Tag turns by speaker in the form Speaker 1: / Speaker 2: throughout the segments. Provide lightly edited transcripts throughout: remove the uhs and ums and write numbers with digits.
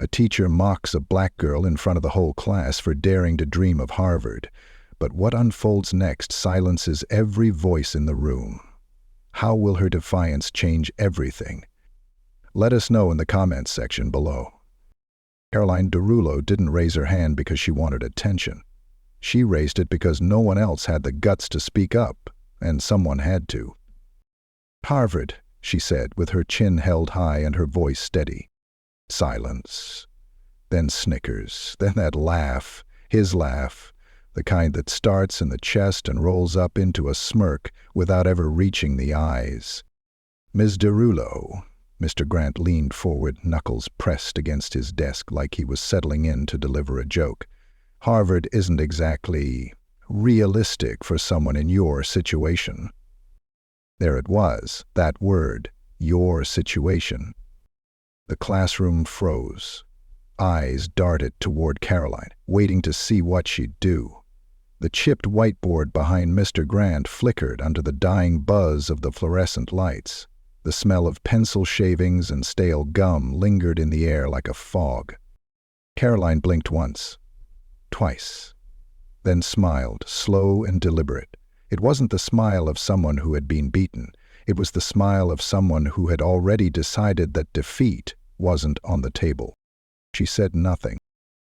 Speaker 1: A teacher mocks a black girl in front of the whole class for daring to dream of Harvard. But what unfolds next silences every voice in the room. How will her defiance change everything? Let us know in the comments section below. Caroline Derulo didn't raise her hand because she wanted attention. She raised it because no one else had the guts to speak up, and someone had to. "Harvard," she said, with her chin held high and her voice steady. Silence. Then snickers. Then that laugh. His laugh. The kind that starts in the chest and rolls up into a smirk without ever reaching the eyes. "Ms. Derulo." Mr. Grant leaned forward, knuckles pressed against his desk like he was settling in to deliver a joke. "Harvard isn't exactly realistic for someone in your situation." There it was, that word, your situation. The classroom froze. Eyes darted toward Caroline, waiting to see what she'd do. The chipped whiteboard behind Mr. Grant flickered under the dying buzz of the fluorescent lights. The smell of pencil shavings and stale gum lingered in the air like a fog. Caroline blinked once, twice, then smiled, slow and deliberate. It wasn't the smile of someone who had been beaten. It was the smile of someone who had already decided that defeat wasn't on the table. She said nothing.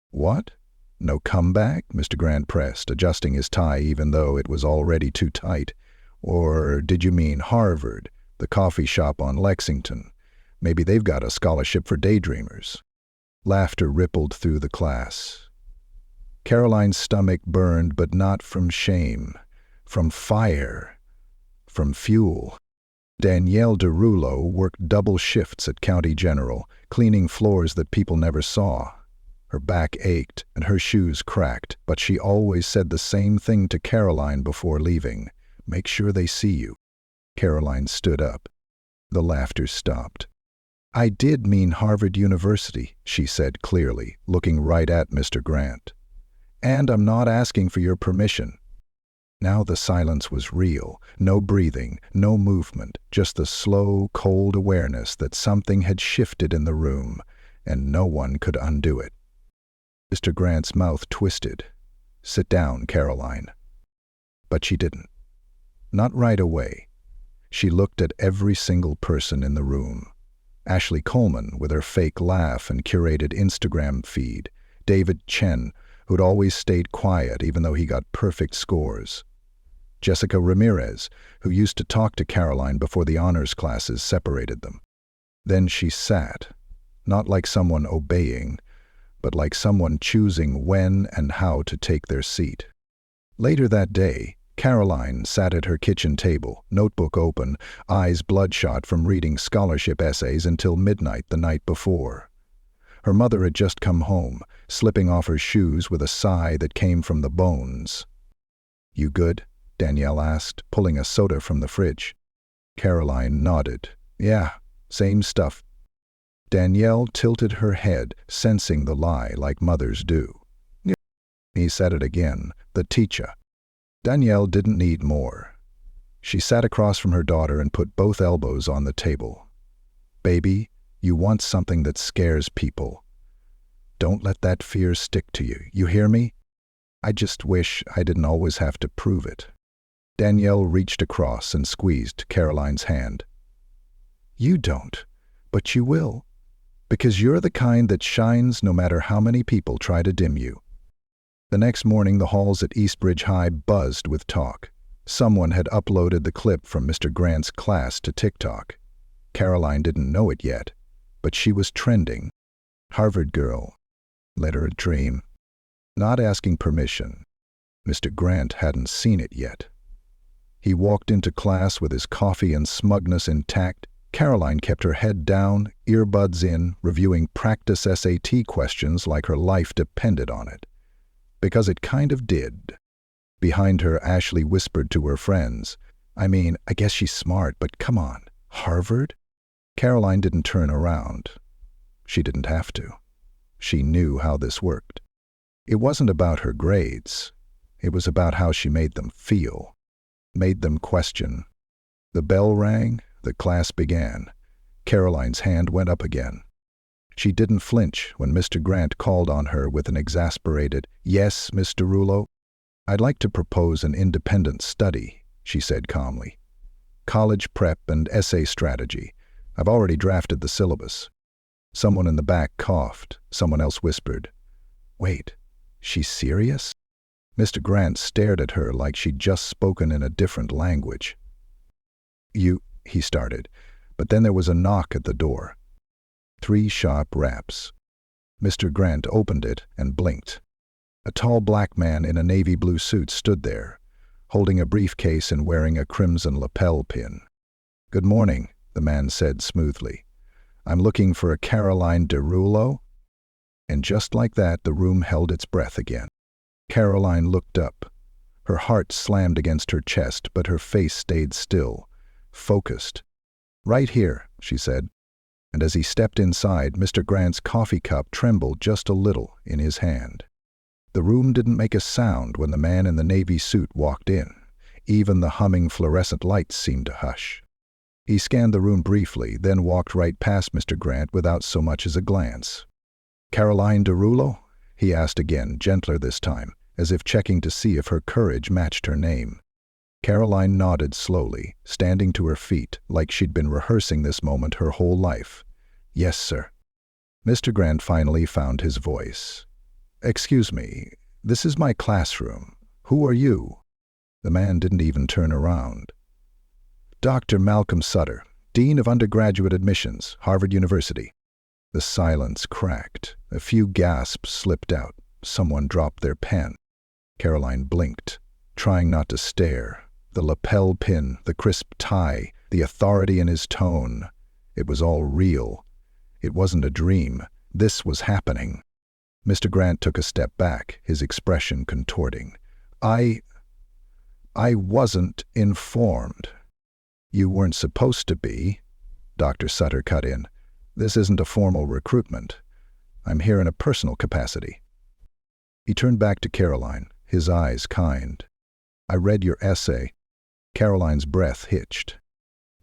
Speaker 1: "What? No comeback?" Mr. Grant pressed, adjusting his tie even though it was already too tight. "Or did you mean Harvard, the coffee shop on Lexington? Maybe they've got a scholarship for daydreamers." Laughter rippled through the class. Caroline's stomach burned, but not from shame, from fire, from fuel. Danielle Derulo worked double shifts at County General, cleaning floors that people never saw. Her back ached and her shoes cracked, but she always said the same thing to Caroline before leaving: "Make sure they see you." Caroline stood up. The laughter stopped. "I did mean Harvard University," she said clearly, looking right at Mr. Grant. "And I'm not asking for your permission." Now the silence was real. No breathing, no movement, just the slow, cold awareness that something had shifted in the room, and no one could undo it. Mr. Grant's mouth twisted. "Sit down, Caroline." But she didn't. Not right away. She looked at every single person in the room. Ashley Coleman, with her fake laugh and curated Instagram feed. David Chen, who'd always stayed quiet even though he got perfect scores. Jessica Ramirez, who used to talk to Caroline before the honors classes separated them. Then she sat, not like someone obeying, but like someone choosing when and how to take their seat. Later that day, Caroline sat at her kitchen table, notebook open, eyes bloodshot from reading scholarship essays until midnight the night before. Her mother had just come home, slipping off her shoes with a sigh that came from the bones. "You good?" Danielle asked, pulling a soda from the fridge. Caroline nodded. "Yeah, same stuff." Danielle tilted her head, sensing the lie like mothers do. He said it again, the teacher. Danielle didn't need more. She sat across from her daughter and put both elbows on the table. "Baby, you want something that scares people. Don't let that fear stick to you, you hear me? I just wish I didn't always have to prove it." Danielle reached across and squeezed Caroline's hand. "You don't, but you will, because you're the kind that shines no matter how many people try to dim you." The next morning, the halls at Eastbridge High buzzed with talk. Someone had uploaded the clip from Mr. Grant's class to TikTok. Caroline didn't know it yet, but she was trending. Harvard girl. Let her dream. Not asking permission. Mr. Grant hadn't seen it yet. He walked into class with his coffee and smugness intact. Caroline kept her head down, earbuds in, reviewing practice SAT questions like her life depended on it. Because it kind of did. Behind her, Ashley whispered to her friends, "I mean, I guess she's smart, but come on, Harvard?" Caroline didn't turn around. She didn't have to. She knew how this worked. It wasn't about her grades. It was about how she made them feel. Made them question. The bell rang, the class began. Caroline's hand went up again. She didn't flinch when Mr. Grant called on her with an exasperated, "Yes, Miss Derulo?" "I'd like to propose an independent study," she said calmly. "College prep and essay strategy. I've already drafted the syllabus." Someone in the back coughed. Someone else whispered, "Wait, she's serious?" Mr. Grant stared at her like she'd just spoken in a different language. He started, but then there was a knock at the door. 3 sharp raps. Mr. Grant opened it and blinked. A tall black man in a navy blue suit stood there, holding a briefcase and wearing a crimson lapel pin. "Good morning," the man said smoothly. "I'm looking for a Caroline Derulo." And just like that, the room held its breath again. Caroline looked up. Her heart slammed against her chest, but her face stayed still, focused. "Right here," she said. And as he stepped inside, Mr. Grant's coffee cup trembled just a little in his hand. The room didn't make a sound when the man in the navy suit walked in. Even the humming fluorescent lights seemed to hush. He scanned the room briefly, then walked right past Mr. Grant without so much as a glance. "Caroline Derulo?" he asked again, gentler this time, as if checking to see if her courage matched her name. Caroline nodded slowly, standing to her feet like she'd been rehearsing this moment her whole life. "Yes, sir." Mr. Grant finally found his voice. "Excuse me, this is my classroom. Who are you?" The man didn't even turn around. "Dr. Malcolm Sutter, Dean of Undergraduate Admissions, Harvard University." The silence cracked. A few gasps slipped out. Someone dropped their pen. Caroline blinked, trying not to stare. The lapel pin, the crisp tie, the authority in his tone. It was all real. It wasn't a dream. This was happening. Mr. Grant took a step back, his expression contorting. I wasn't informed." "You weren't supposed to be," Dr. Sutter cut in. "This isn't a formal recruitment. I'm here in a personal capacity." He turned back to Caroline, his eyes kind. "I read your essay." Caroline's breath hitched.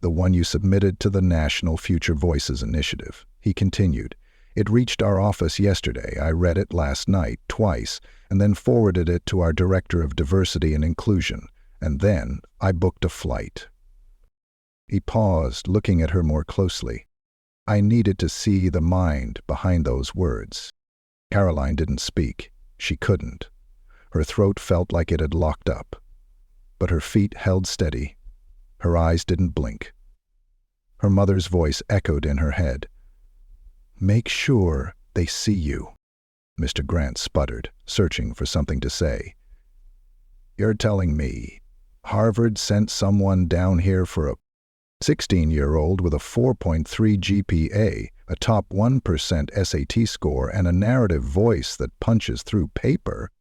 Speaker 1: "The one you submitted to the National Future Voices Initiative," he continued. "It reached our office yesterday. I read it last night, twice, and then forwarded it to our Director of Diversity and Inclusion. And then I booked a flight." He paused, looking at her more closely. "I needed to see the mind behind those words." Caroline didn't speak. She couldn't. Her throat felt like it had locked up. But her feet held steady. Her eyes didn't blink. Her mother's voice echoed in her head. "Make sure they see you." Mr. Grant sputtered, searching for something to say. "You're telling me Harvard sent someone down here for a 16-year-old with a 4.3 GPA, a top 1% SAT score, and a narrative voice that punches through paper?"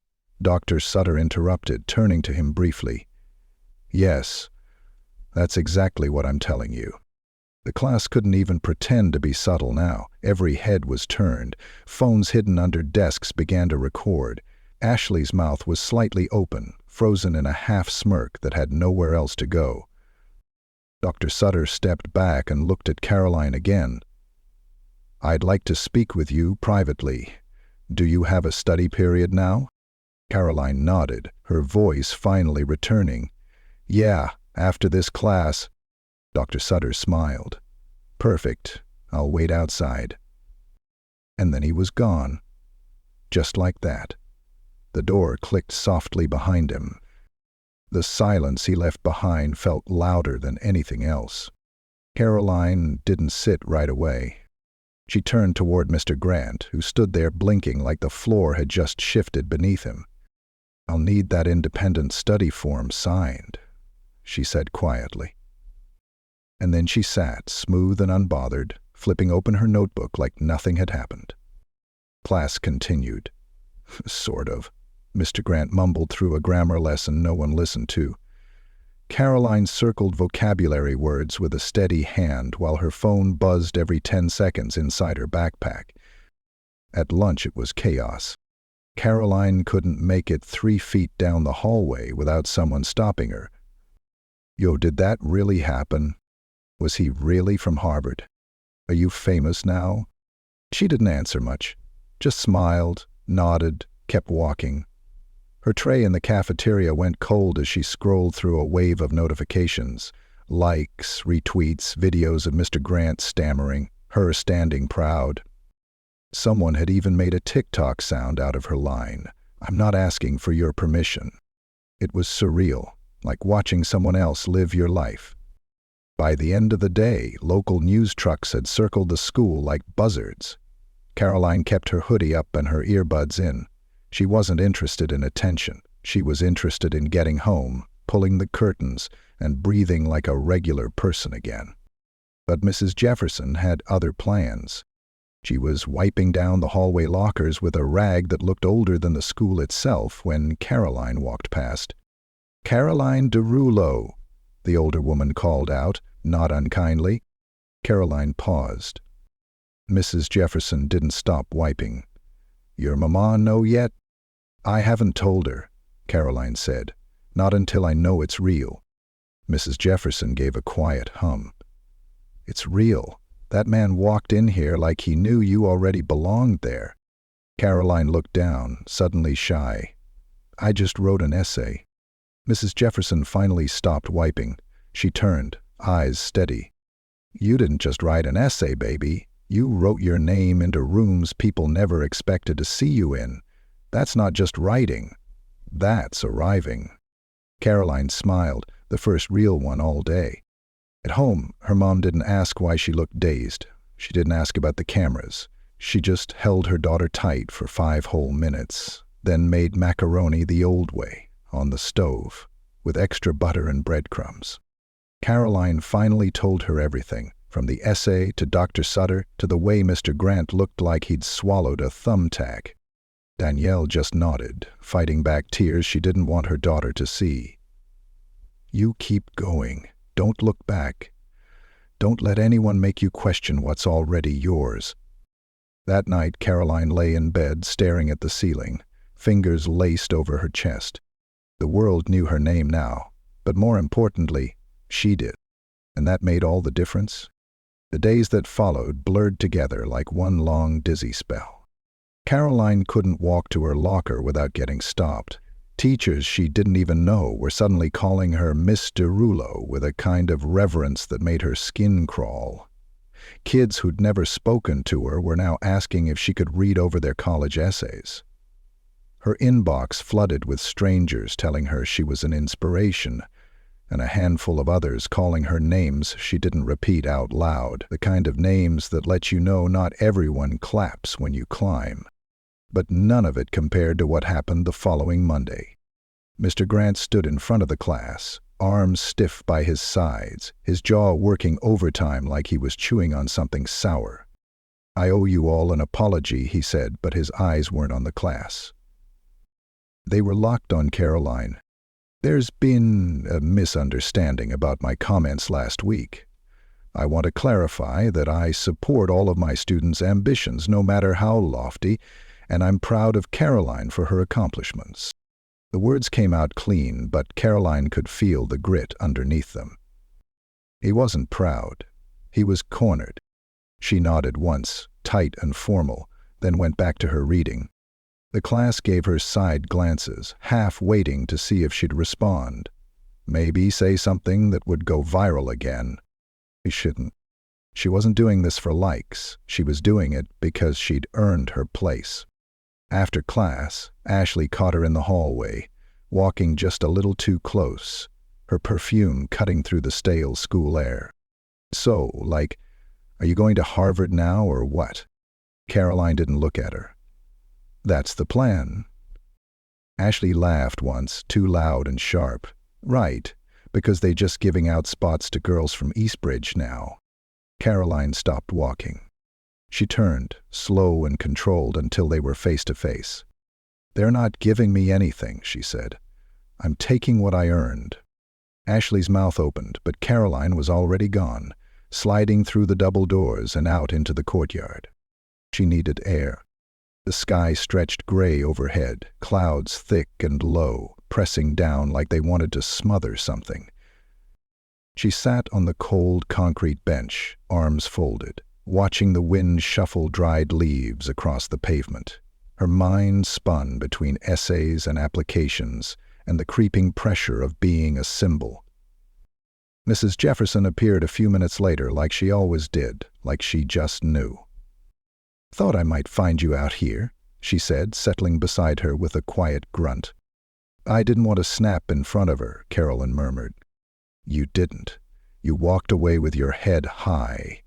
Speaker 1: Dr. Sutter interrupted, turning to him briefly. "Yes, that's exactly what I'm telling you." The class couldn't even pretend to be subtle now. Every head was turned. Phones hidden under desks began to record. Ashley's mouth was slightly open, frozen in a half-smirk that had nowhere else to go. Dr. Sutter stepped back and looked at Caroline again. "I'd like to speak with you privately. Do you have a study period now?" Caroline nodded, her voice finally returning. "Yeah, after this class." Dr. Sutter smiled. "Perfect. I'll wait outside." And then he was gone. Just like that. The door clicked softly behind him. The silence he left behind felt louder than anything else. Caroline didn't sit right away. She turned toward Mr. Grant, who stood there blinking like the floor had just shifted beneath him. "I'll need that independent study form signed," she said quietly. And then she sat, smooth and unbothered, flipping open her notebook like nothing had happened. Class continued. "Sort of," Mr. Grant mumbled through a grammar lesson no one listened to. Caroline circled vocabulary words with a steady hand while her phone buzzed every 10 seconds inside her backpack. At lunch it was chaos. Caroline couldn't make it 3 feet down the hallway without someone stopping her. "Yo, did that really happen? Was he really from Harvard? Are you famous now?" She didn't answer much, just smiled, nodded, kept walking. Her tray in the cafeteria went cold as she scrolled through a wave of notifications. Likes, retweets, videos of Mr. Grant stammering, her standing proud. Someone had even made a TikTok sound out of her line, "I'm not asking for your permission." It was surreal, like watching someone else live your life. By the end of the day, local news trucks had circled the school like buzzards. Caroline kept her hoodie up and her earbuds in. She wasn't interested in attention. She was interested in getting home, pulling the curtains, and breathing like a regular person again. But Mrs. Jefferson had other plans. She was wiping down the hallway lockers with a rag that looked older than the school itself when Caroline walked past. "Caroline Derulo," the older woman called out, not unkindly. Caroline paused. Mrs. Jefferson didn't stop wiping. "Your mama know yet?" "I haven't told her," Caroline said. "Not until I know it's real." Mrs. Jefferson gave a quiet hum. "It's real. That man walked in here like he knew you already belonged there." Caroline looked down, suddenly shy. "I just wrote an essay." Mrs. Jefferson finally stopped wiping. She turned, eyes steady. "You didn't just write an essay, baby. You wrote your name into rooms people never expected to see you in. That's not just writing. That's arriving." Caroline smiled, the first real one all day. At home, her mom didn't ask why she looked dazed. She didn't ask about the cameras. She just held her daughter tight for 5 whole minutes, then made macaroni the old way, on the stove, with extra butter and breadcrumbs. Caroline finally told her everything, from the essay to Dr. Sutter to the way Mr. Grant looked like he'd swallowed a thumbtack. Danielle just nodded, fighting back tears she didn't want her daughter to see. "You keep going. Don't look back. Don't let anyone make you question what's already yours." That night, Caroline lay in bed, staring at the ceiling, fingers laced over her chest. The world knew her name now, but more importantly, she did. And that made all the difference. The days that followed blurred together like one long dizzy spell. Caroline couldn't walk to her locker without getting stopped. Teachers she didn't even know were suddenly calling her Miss Derulo with a kind of reverence that made her skin crawl. Kids who'd never spoken to her were now asking if she could read over their college essays. Her inbox flooded with strangers telling her she was an inspiration, and a handful of others calling her names she didn't repeat out loud, the kind of names that let you know not everyone claps when you climb. But none of it compared to what happened the following Monday. Mr. Grant stood in front of the class, arms stiff by his sides, his jaw working overtime like he was chewing on something sour. "I owe you all an apology," he said, but his eyes weren't on the class. They were locked on Caroline. "There's been a misunderstanding about my comments last week. I want to clarify that I support all of my students' ambitions, no matter how lofty, and I'm proud of Caroline for her accomplishments." The words came out clean, but Caroline could feel the grit underneath them. He wasn't proud. He was cornered. She nodded once, tight and formal, then went back to her reading. The class gave her side glances, half waiting to see if she'd respond. Maybe say something that would go viral again. She shouldn't. She wasn't doing this for likes. She was doing it because she'd earned her place. After class, Ashley caught her in the hallway, walking just a little too close, her perfume cutting through the stale school air. "So, like, are you going to Harvard now or what?" Caroline didn't look at her. "That's the plan." Ashley laughed once, too loud and sharp. "Right, because they're just giving out spots to girls from Eastbridge now." Caroline stopped walking. She turned, slow and controlled, until they were face to face. "They're not giving me anything," she said. "I'm taking what I earned." Ashley's mouth opened, but Caroline was already gone, sliding through the double doors and out into the courtyard. She needed air. The sky stretched gray overhead, clouds thick and low, pressing down like they wanted to smother something. She sat on the cold concrete bench, arms folded, watching the wind shuffle dried leaves across the pavement. Her mind spun between essays and applications and the creeping pressure of being a symbol. Mrs. Jefferson appeared a few minutes later, like she always did, like she just knew. "Thought I might find you out here," she said, settling beside her with a quiet grunt. "I didn't want to snap in front of her," Carolyn murmured. "You didn't. You walked away with your head high.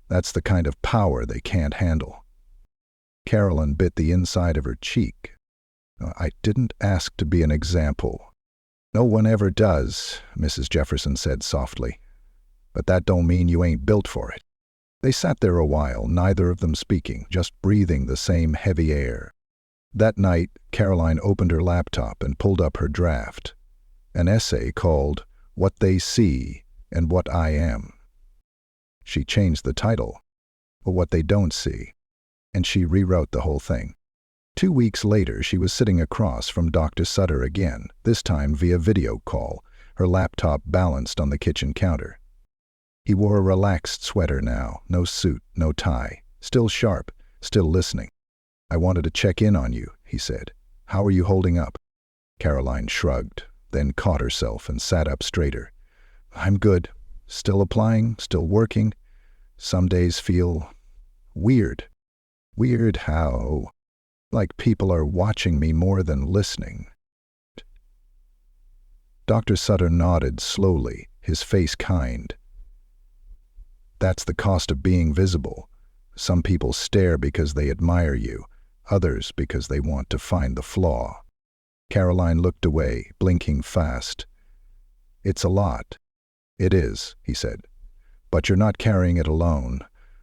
Speaker 1: That's the kind of power they can't handle." Carolyn bit the inside of her cheek. "I didn't ask to be an example." "No one ever does," Mrs. Jefferson said softly. "But that don't mean you ain't built for it." They sat there a while, neither of them speaking, just breathing the same heavy air. That night, Caroline opened her laptop and pulled up her draft. An essay called "What They See and What I Am." She changed the title, "What They Don't See," and she rewrote the whole thing. 2 weeks later, she was sitting across from Dr. Sutter again, this time via video call, her laptop balanced on the kitchen counter. He wore a relaxed sweater now, no suit, no tie, still sharp, still listening. "I wanted to check in on you," he said. "How are you holding up?" Caroline shrugged, then caught herself and sat up straighter. "I'm good. Still applying, still working. Some days feel weird." "Weird how?" "Like people are watching me more than listening." Dr. Sutter nodded slowly, his face kind. "That's the cost of being visible. Some people stare because they admire you, others because they want to find the flaw." Caroline looked away, blinking fast. "It's a lot." "It is," he said. "But you're not carrying it alone.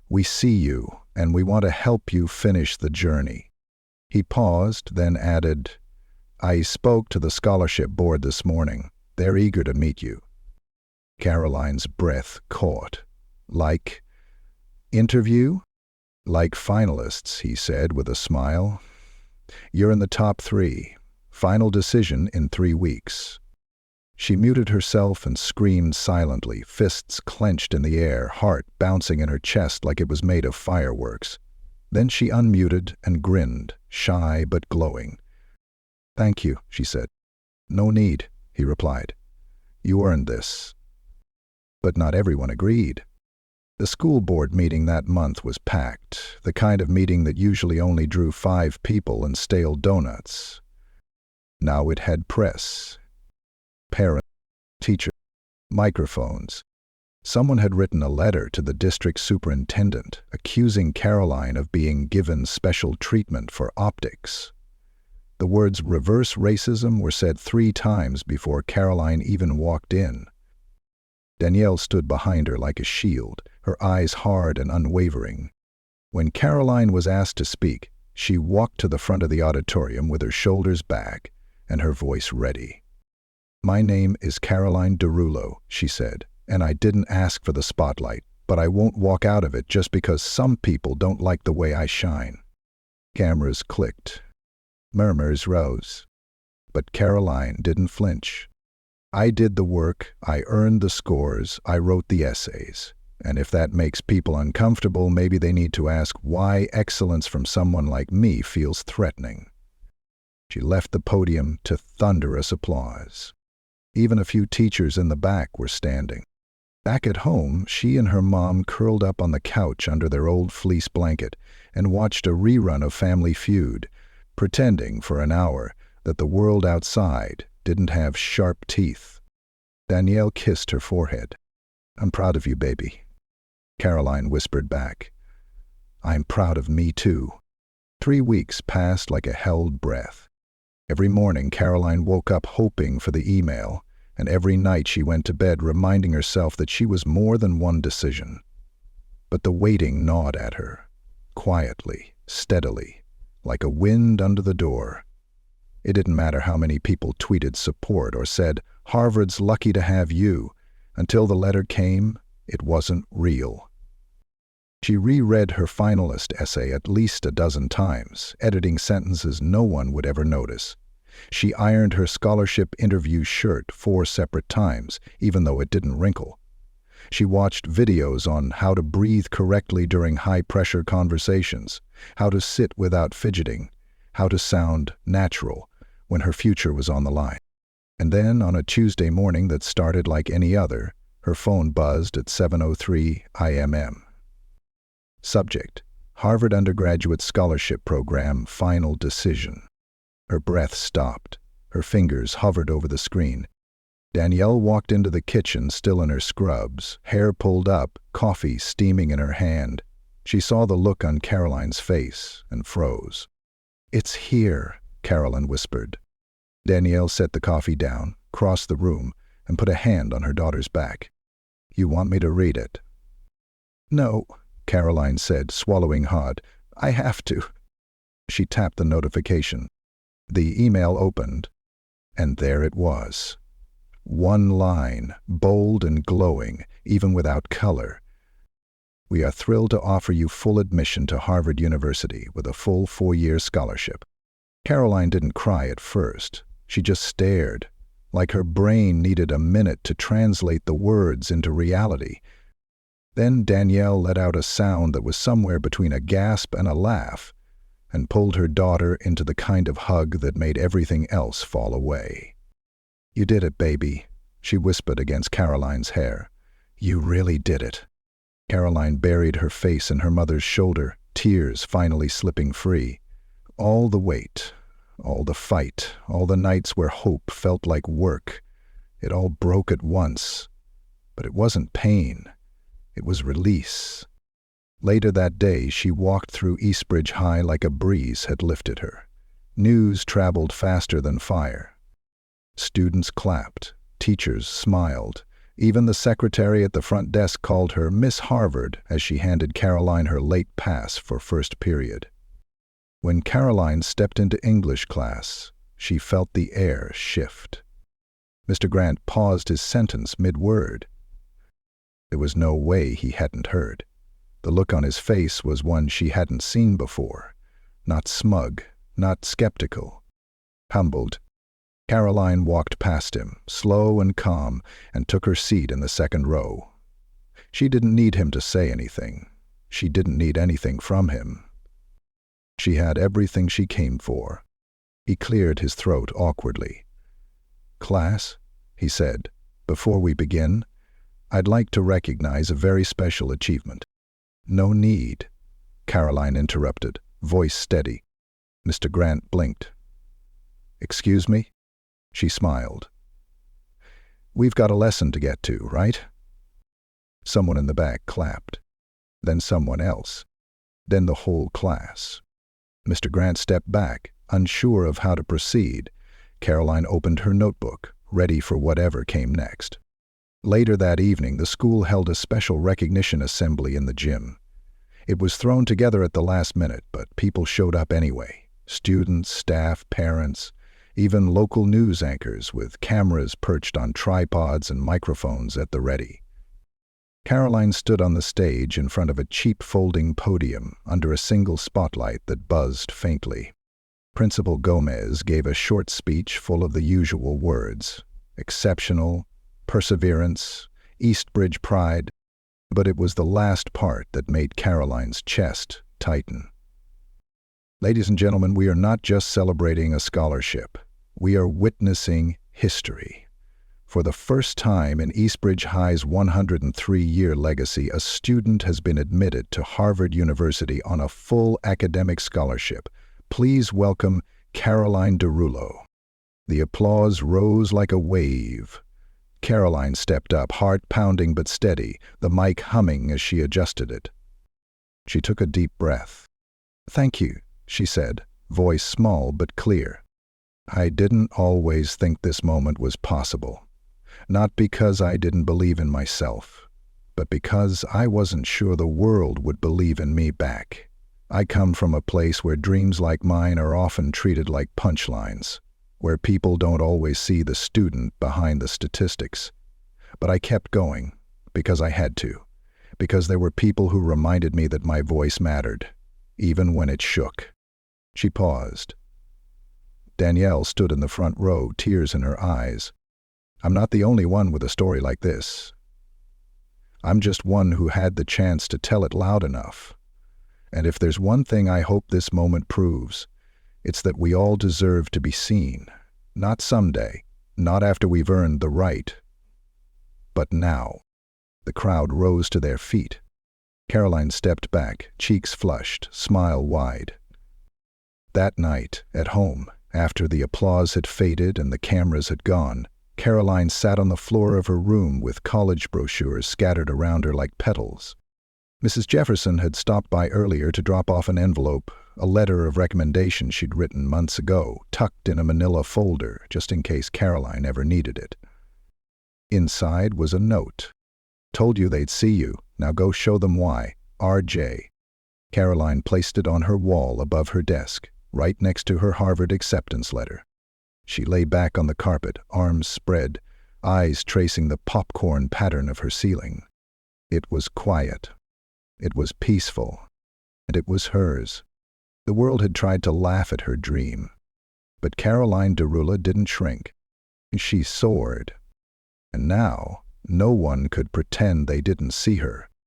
Speaker 1: We see you, and we want to help you finish the journey." He paused, then added, "I spoke to the scholarship board this morning. They're eager to meet you." Caroline's breath caught. "Like interview?" "Like finalists," he said with a smile. "You're in the top 3. Final decision in 3 weeks." She muted herself and screamed silently, fists clenched in the air, heart bouncing in her chest like it was made of fireworks. Then she unmuted and grinned, shy but glowing. "Thank you," she said. "No need," he replied. "You earned this." But not everyone agreed. The school board meeting that month was packed, the kind of meeting that usually only drew 5 people and stale donuts. Now it had press. Parents, teachers, microphones. Someone had written a letter to the district superintendent accusing Caroline of being given special treatment for optics. The words "reverse racism" were said 3 times before Caroline even walked in. Danielle stood behind her like a shield, her eyes hard and unwavering. When Caroline was asked to speak, she walked to the front of the auditorium with her shoulders back and her voice ready. "My name is Caroline Derulo," she said, "and I didn't ask for the spotlight, but I won't walk out of it just because some people don't like the way I shine." Cameras clicked. Murmurs rose. But Caroline didn't flinch. "I did the work, I earned the scores, I wrote the essays. And if that makes people uncomfortable, maybe they need to ask why excellence from someone like me feels threatening." She left the podium to thunderous applause. Even a few teachers in the back were standing. Back at home, she and her mom curled up on the couch under their old fleece blanket and watched a rerun of Family Feud, pretending for an hour that the world outside didn't have sharp teeth. Danielle kissed her forehead. "I'm proud of you, baby." Caroline whispered back, "I'm proud of me too." 3 weeks passed like a held breath. Every morning Caroline woke up hoping for the email, and every night she went to bed reminding herself that she was more than one decision. But the waiting gnawed at her, quietly, steadily, like a wind under the door. It didn't matter how many people tweeted support or said, "Harvard's lucky to have you." Until the letter came, it wasn't real. She reread her finalist essay at least a dozen times, editing sentences no one would ever notice. She ironed her scholarship interview shirt 4 separate times, even though it didn't wrinkle. She watched videos on how to breathe correctly during high-pressure conversations, how to sit without fidgeting, how to sound natural when her future was on the line. And then, on a Tuesday morning that started like any other, her phone buzzed at 7:03 a.m. Subject: Harvard Undergraduate Scholarship Program Final Decision. Her breath stopped. Her fingers hovered over the screen. Danielle walked into the kitchen, still in her scrubs, hair pulled up, coffee steaming in her hand. She saw the look on Caroline's face and froze. "It's here," Caroline whispered. Danielle set the coffee down, crossed the room, and put a hand on her daughter's back. "You want me to read it?" "No," Caroline said, swallowing hard. "I have to." She tapped the notification. The email opened, and there it was. One line, bold and glowing, even without color. "We are thrilled to offer you full admission to Harvard University with a full 4-year scholarship." Caroline didn't cry at first. She just stared, like her brain needed a minute to translate the words into reality. Then Danielle let out a sound that was somewhere between a gasp and a laugh, and pulled her daughter into the kind of hug that made everything else fall away. "You did it, baby," she whispered against Caroline's hair. "You really did it." Caroline buried her face in her mother's shoulder, tears finally slipping free. All the weight, all the fight, all the nights where hope felt like work, it all broke at once. But it wasn't pain. It was release. Later that day, she walked through Eastbridge High like a breeze had lifted her. News traveled faster than fire. Students clapped. Teachers smiled. Even the secretary at the front desk called her Miss Harvard as she handed Caroline her late pass for first period. When Caroline stepped into English class, she felt the air shift. Mr. Grant paused his sentence mid-word. There was no way he hadn't heard. The look on his face was one she hadn't seen before. Not smug, not skeptical. Humbled. Caroline walked past him, slow and calm, and took her seat in the second row. She didn't need him to say anything. She didn't need anything from him. She had everything she came for. He cleared his throat awkwardly. "Class," he said, "before we begin, I'd like to recognize a very special achievement." "No need," Caroline interrupted, voice steady. Mr. Grant blinked. "Excuse me?" She smiled. "We've got a lesson to get to, right?" Someone in the back clapped. Then someone else. Then the whole class. Mr. Grant stepped back, unsure of how to proceed. Caroline opened her notebook, ready for whatever came next. Later that evening, the school held a special recognition assembly in the gym. It was thrown together at the last minute, but people showed up anyway. Students, staff, parents, even local news anchors with cameras perched on tripods and microphones at the ready. Caroline stood on the stage in front of a cheap folding podium under a single spotlight that buzzed faintly. Principal Gomez gave a short speech full of the usual words: exceptional, perseverance, Eastbridge pride, but it was the last part that made Caroline's chest tighten. "Ladies and gentlemen, we are not just celebrating a scholarship. We are witnessing history. For the first time in Eastbridge High's 103-year legacy, a student has been admitted to Harvard University on a full academic scholarship. Please welcome Caroline Derulo." The applause rose like a wave. Caroline stepped up, heart pounding but steady, the mic humming as she adjusted it. She took a deep breath. "Thank you," she said, voice small but clear. "I didn't always think this moment was possible. Not because I didn't believe in myself, but because I wasn't sure the world would believe in me back. I come from a place where dreams like mine are often treated like punchlines, where people don't always see the student behind the statistics. But I kept going, because I had to, because there were people who reminded me that my voice mattered, even when it shook." She paused. Danielle stood in the front row, tears in her eyes. "I'm not the only one with a story like this. I'm just one who had the chance to tell it loud enough. And if there's one thing I hope this moment proves, it's that we all deserve to be seen. Not someday, not after we've earned the right, but now. The crowd rose to their feet. Caroline stepped back, cheeks flushed, smile wide. That night, at home, after the applause had faded and the cameras had gone, Caroline sat on the floor of her room with college brochures scattered around her like petals. Mrs. Jefferson had stopped by earlier to drop off an envelope, a letter of recommendation she'd written months ago, tucked in a manila folder, just in case Caroline ever needed it. Inside was a note. Told you they'd see you. Now go show them why. R.J. Caroline placed it on her wall above her desk, right next to her Harvard acceptance letter. She lay back on the carpet, arms spread, eyes tracing the popcorn pattern of her ceiling. It was quiet. It was peaceful. And it was hers. The world had tried to laugh at her dream. But Caroline Derulo didn't shrink. She soared. And now, no one could pretend they didn't see her.